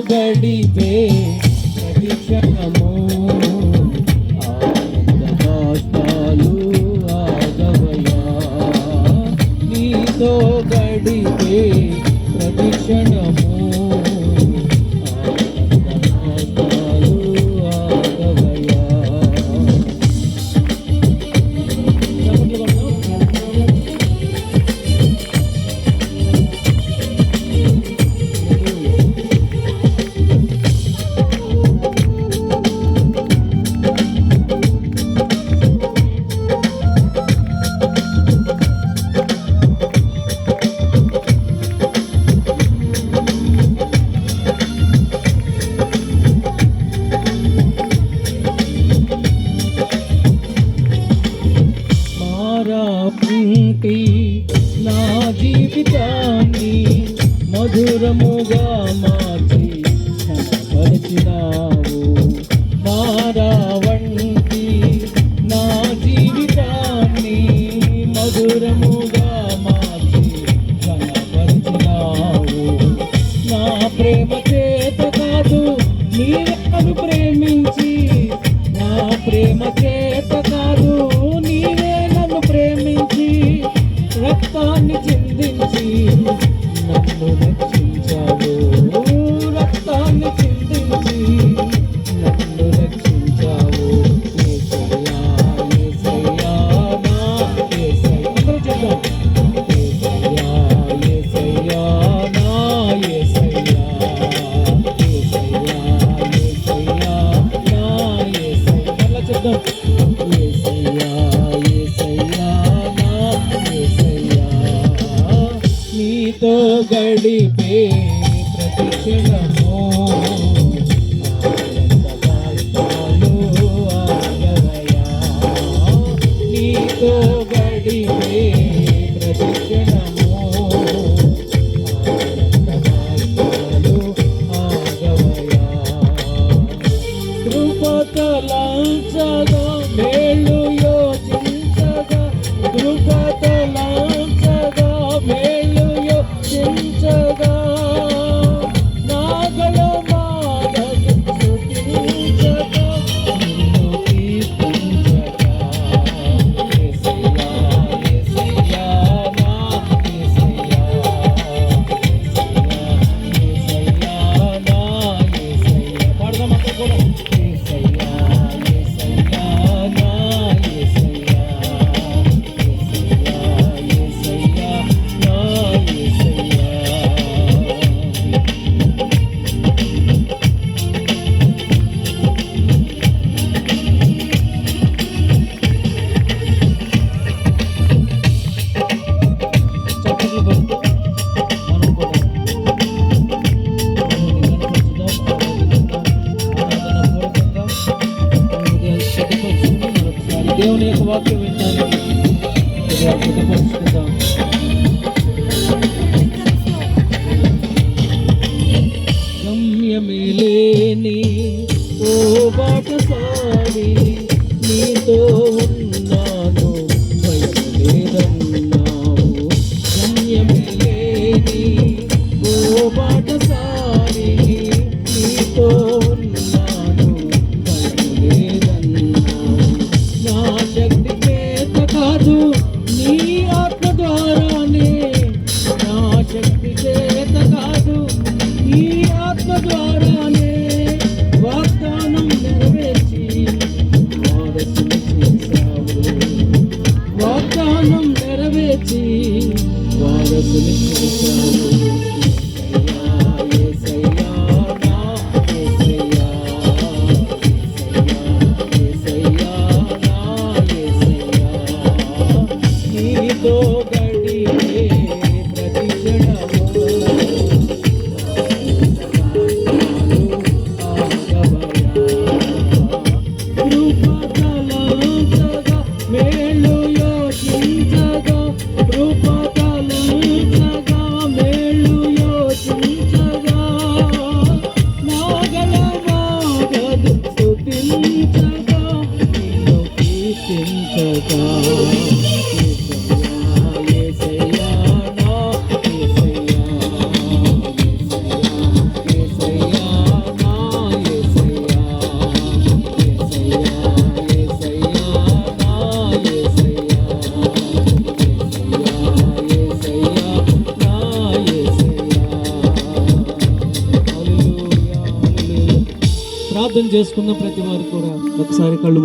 గడిపే ప్రతి క్షణము ఆనంద బాష్పాలు ఆగవయా. నీతో గడిపే ప్రతి క్షణము నా జీవితాన్ని మధురముగా మార్చి కనపరిచినావు. మారావంటి నా జీవితాన్ని మధురముగా మార్చి కనపరిచినావు. నా ప్రేమ చేత కాదు నీవే నన్ను ప్రేమించి, నా ప్రేమ చేత కాదు నీవే నన్ను ప్రేమించి రక్తాన్ని చిందించి నన్ను రక్షించావు. రక్తాన్ని చిందించి నన్ను రక్షించావు. యేసయ్యా యేసయ్యా నా యేసయ్యా, అందరూ చెప్దాం. యేసయ్యా యేసయ్యా నా యేసయ్యా, యేసయ్యా యేసయ్యా నా యేసయ్యా, మళ్ళా చెప్దాం. యేసయ్యా యేసయ్యా నా యేసయ్యా, నీతో గడిపే ప్రతి క్షణము ఆనంద బాష్పాలు ఆగవయా. నీతో గడిపే ప్రతి క్షణము ఆనంద బాష్పాలు ఆగవయా. కృపతలాంచగా మేలు యోచించగా, కృపతలాంచగా మేలు యోచించగా, నాగలో మాలకు స్తుతించగా, నిన్ను కీర్తించగా. యేసయ్యా యేసయ్యా నా యేసయ్యా, యేసయ్యా యేసయ్యా నా యేసయ్యా, పాడదాం అందరూ కూడా. యేసయ్యా యేసయ్యా నా యేసయ్యా, యేసయ్యా యేసయ్యా నా యేసయ్యా. చప్పట్లు కొడుతూ మనం కూడా ప్రభువుని గణపరచుదాం, ఆరాధనాపూర్వకంగా మన హృదయాలు సిద్ధపరచుకుని మరొకసారి దేవుని యొక్క వాక్యం వినడానికి హృదయాలు సిద్ధపరచుకుందాం. గమ్యమే లేని ఓ బాటసారి నీతో ఉన్నాను, భయం లేదన్నావు. గమ్యమే లేని ఓ బాటసారి నీతో ఉన్నాను, భయం లేదన్నావు. నా శక్తి చేత చేసుకుందాం. ప్రతి వారు కూడా ఒకసారి కళ్ళు